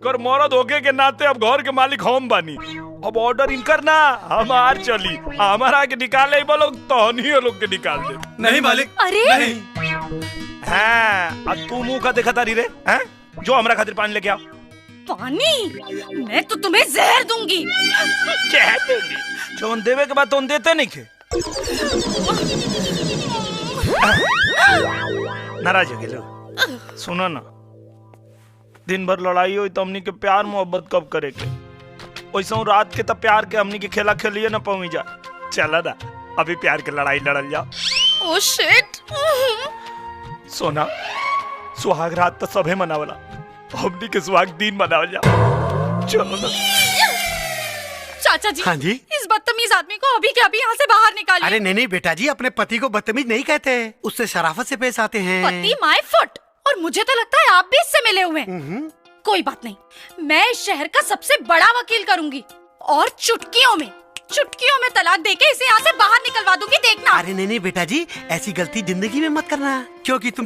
इनकर मरद होके के नाते अब घर के मालिक हम बानी। अब ऑर्डर इनकर ना हमार चली, हमारा के निकाले बोलो तो नहीं लोग के निकाल दे। नहीं मालिक। अरे नहीं। हाँ, तू मुंह का देखा तारी रे हैं? जो हमरा खातिर पानी लेके आओ। पानी? मैं तो तुम्हें जहर दूंगी। क्या देंगी? जो देवे के बाद तो देते नहीं खे। नाराज हो गए। सुनो ना, दिन भर लड़ाई हुई तो हमनी के प्यार मोहब्बत कब करे के? वैसे रात के तब प्यार के हमनी के खेला खेलिए ना पहुंच जा। चला ना अभी प्यार के लड़ाई लड़ल जाओ। Oh shit. सोना, सुहाग रात तो सबे मनावला, हमनी के सुहाग दिन मनावल जाओ। चलो ना। चाचा जी। हाँ जी। इस बदतमीज आदमी को अभी के अभी यहाँ से बाहर निकालिए। अरे नहीं बेटा जी, अपने पति को बदतमीज नहीं कहते, उससे शराफत से पेश आते हैं। पति माय फुट। और मुझे तो लगता है आप भी इससे मिले हुए हैं। कोई बात नहीं, मैं इस शहर का सबसे बड़ा वकील करूंगी और चुटकियों में तलाक देके इसे यहाँ से बाहर निकलवा दूंगी, देखना। अरे नहीं बेटा जी, ऐसी गलती जिंदगी में मत करना, क्योंकि तुम